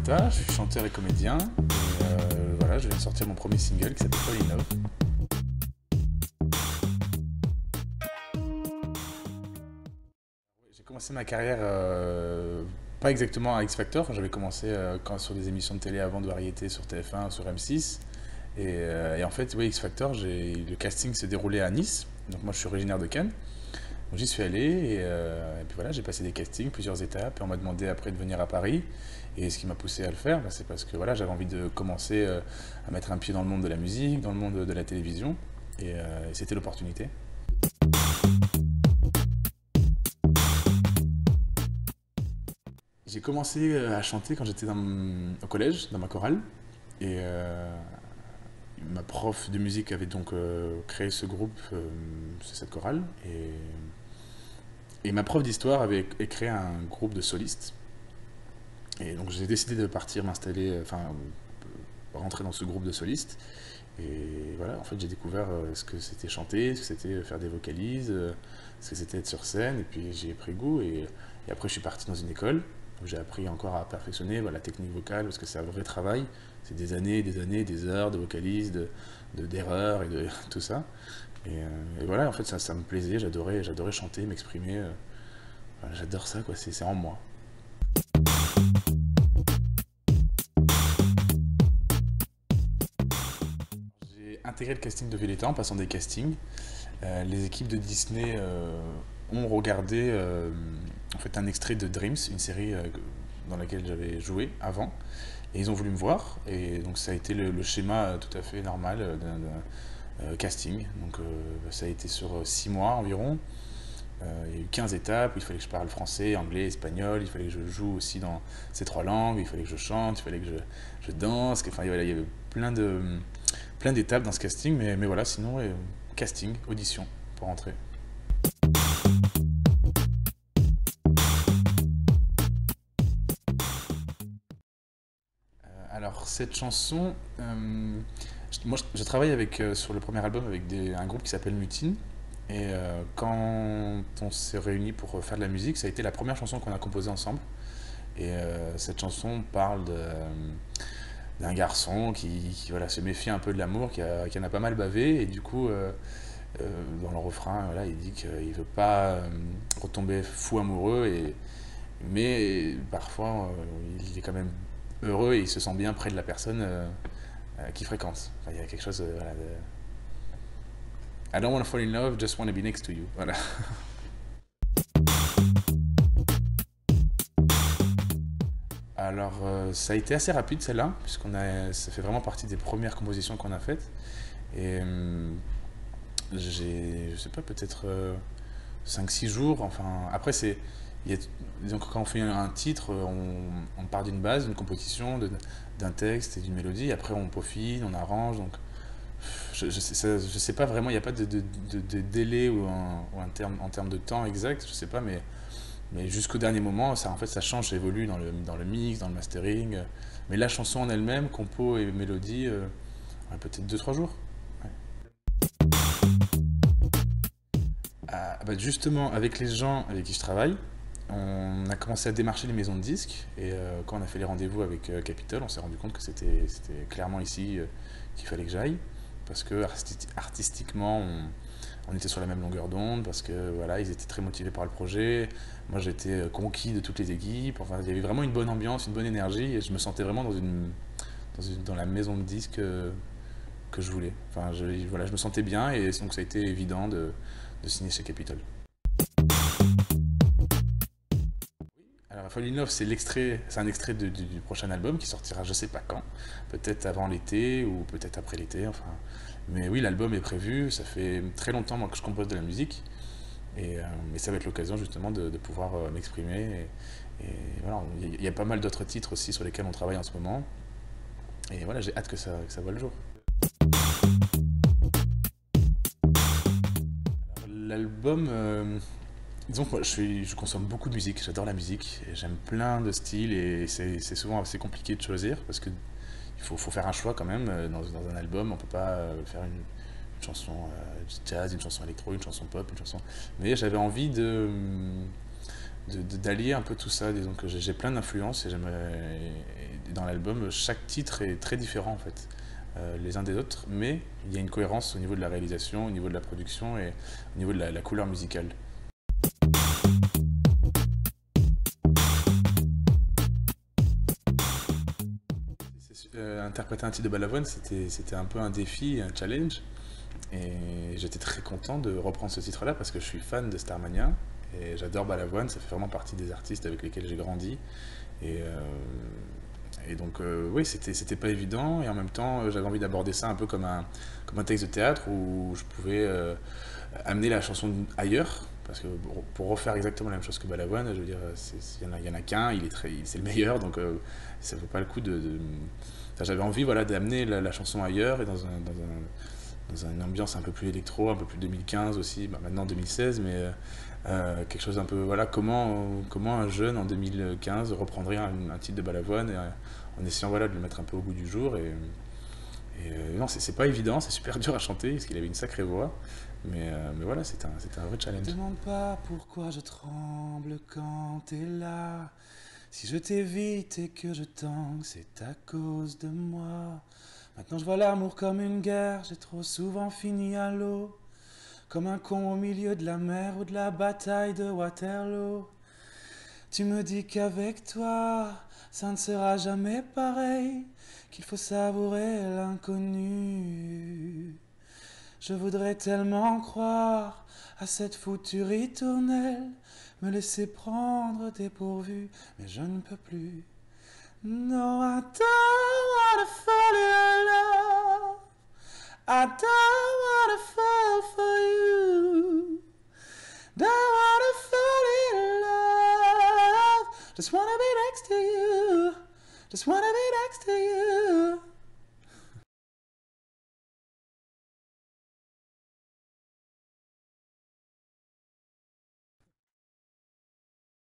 Marta, je suis chanteur et comédien. Et voilà, je viens de sortir mon premier single qui s'appelle Fall in Love. J'ai commencé ma carrière pas exactement à X Factor. J'avais commencé sur des émissions de télé avant de variété sur TF1, sur M6. Et en fait, oui, X Factor, le casting se déroulait à Nice. Donc moi, je suis originaire de Cannes. Donc j'y suis allé et puis voilà, j'ai passé des castings, plusieurs étapes. Et on m'a demandé après de venir à Paris. Et ce qui m'a poussé à le faire, bah, c'est parce que voilà, j'avais envie de commencer à mettre un pied dans le monde de la musique, dans le monde de la télévision. Et c'était l'opportunité. J'ai commencé à chanter quand j'étais au collège, dans ma chorale. Et ma prof de musique avait donc créé ce groupe, cette chorale. Et ma prof d'histoire avait créé un groupe de solistes. Et donc j'ai décidé de partir m'installer, enfin rentrer dans ce groupe de solistes. Et voilà, en fait j'ai découvert ce que c'était chanter, ce que c'était faire des vocalises, ce que c'était être sur scène. Et puis j'ai pris goût et après je suis parti dans une école où j'ai appris encore à perfectionner la technique vocale parce que c'est un vrai travail. C'est des années, des années, des heures de vocalises, d'erreurs et de tout ça. Et voilà, en fait ça me plaisait, j'adorais chanter, m'exprimer. Voilà, j'adore ça, quoi, c'est en moi. J'ai intégré le casting de Violetta en passant des castings. Les équipes de Disney ont regardé en fait un extrait de Dreams, une série dans laquelle j'avais joué avant, et ils ont voulu me voir. Et donc ça a été le schéma tout à fait normal d'un casting. Donc ça a été sur 6 mois environ. Il y a eu 15 étapes, il fallait que je parle français, anglais, espagnol, il fallait que je joue aussi dans ces 3 langues, il fallait que je chante, il fallait que je danse, enfin il y avait plein d'étapes dans ce casting, mais voilà, sinon, casting, audition pour entrer. Alors, cette chanson, moi je travaille sur le premier album avec un groupe qui s'appelle Mutine. Et quand on s'est réunis pour faire de la musique, ça a été la première chanson qu'on a composée ensemble. Et cette chanson parle d'un garçon qui, voilà, se méfie un peu de l'amour, qui en a pas mal bavé. Et du coup, dans le refrain, voilà, il dit qu'il ne veut pas retomber fou amoureux, mais parfois il est quand même heureux et il se sent bien près de la personne qu'il fréquente. Enfin, il y a quelque chose voilà, de I don't want to fall in love, just want to be next to you. Voilà. Alors, ça a été assez rapide celle-là, ça fait vraiment partie des premières compositions qu'on a faites. Et je sais pas, peut-être 5-6 jours. Enfin, après, disons que quand on fait un titre, on part d'une base, d'une composition, d'un texte et d'une mélodie. Après, on peaufine, on arrange. Donc, je sais pas vraiment, il n'y a pas de délai ou en termes de temps exact, je sais pas, mais jusqu'au dernier moment, ça, en fait, ça change, ça évolue dans le mix, dans le mastering. Mais la chanson en elle-même, compo et mélodie, ouais, peut-être 2-3 jours. Ouais. Bah justement, avec les gens avec qui je travaille, on a commencé à démarcher les maisons de disques. Et quand on a fait les rendez-vous avec Capitol, on s'est rendu compte que c'était clairement ici qu'il fallait que j'aille. Parce que artistiquement, on était sur la même longueur d'onde, parce que voilà, ils étaient très motivés par le projet. Moi, j'étais conquis de toutes les équipes. Enfin, il y avait vraiment une bonne ambiance, une bonne énergie, et je me sentais vraiment dans la maison de disques que je voulais. Enfin, voilà, je me sentais bien, et donc ça a été évident de signer chez Capitol. Alors, Fall in Love, c'est un extrait du prochain album qui sortira je sais pas quand, peut-être avant l'été ou peut-être après l'été, enfin. Mais oui, l'album est prévu, ça fait très longtemps moi que je compose de la musique, et ça va être l'occasion justement de pouvoir m'exprimer. Et voilà, il y a pas mal d'autres titres aussi sur lesquels on travaille en ce moment, et voilà, j'ai hâte que ça voit le jour. L'album, disons que moi, je consomme beaucoup de musique, j'adore la musique, et j'aime plein de styles, et c'est souvent assez compliqué de choisir, parce que faut faire un choix quand même dans un album, on peut pas faire une chanson jazz, une chanson électro, une chanson pop, une chanson... Mais j'avais envie d'allier un peu tout ça, disons que j'ai plein d'influences, et dans l'album, chaque titre est très différent en fait, les uns des autres, mais il y a une cohérence au niveau de la réalisation, au niveau de la production et au niveau de la couleur musicale. Interpréter un titre de Balavoine, c'était un peu un défi, un challenge. Et j'étais très content de reprendre ce titre-là parce que je suis fan de Starmania et j'adore Balavoine, ça fait vraiment partie des artistes avec lesquels j'ai grandi. Et, euh, et donc, oui, c'était pas évident et en même temps, j'avais envie d'aborder ça un peu comme un texte de théâtre où je pouvais amener la chanson ailleurs. Parce que pour refaire exactement la même chose que Balavoine, je veux dire, il y en a qu'un, c'est le meilleur, donc ça vaut pas le coup Enfin, j'avais envie voilà, d'amener la chanson ailleurs et dans une ambiance un peu plus électro, un peu plus 2015 aussi, bah maintenant 2016, mais quelque chose un peu, voilà, comment un jeune en 2015 reprendrait un titre de Balavoine en essayant voilà, de le mettre un peu au goût du jour. Non, c'est pas évident, c'est super dur à chanter, parce qu'il avait une sacrée voix, mais voilà, c'était un vrai challenge. Ne demande pas pourquoi je tremble quand t'es là. Si je t'évite et que je tangue, c'est à cause de moi. Maintenant je vois l'amour comme une guerre, j'ai trop souvent fini à l'eau. Comme un con au milieu de la mer ou de la bataille de Waterloo. Tu me dis qu'avec toi, ça ne sera jamais pareil, qu'il faut savourer l'inconnu. Je voudrais tellement croire à cette foutue ritournelle, me laisser prendre dépourvu, mais je ne peux plus. No, I don't wanna fall in love. I don't wanna fall for you. Don't wanna fall in love. Just wanna be next to you. Just wanna be next to you.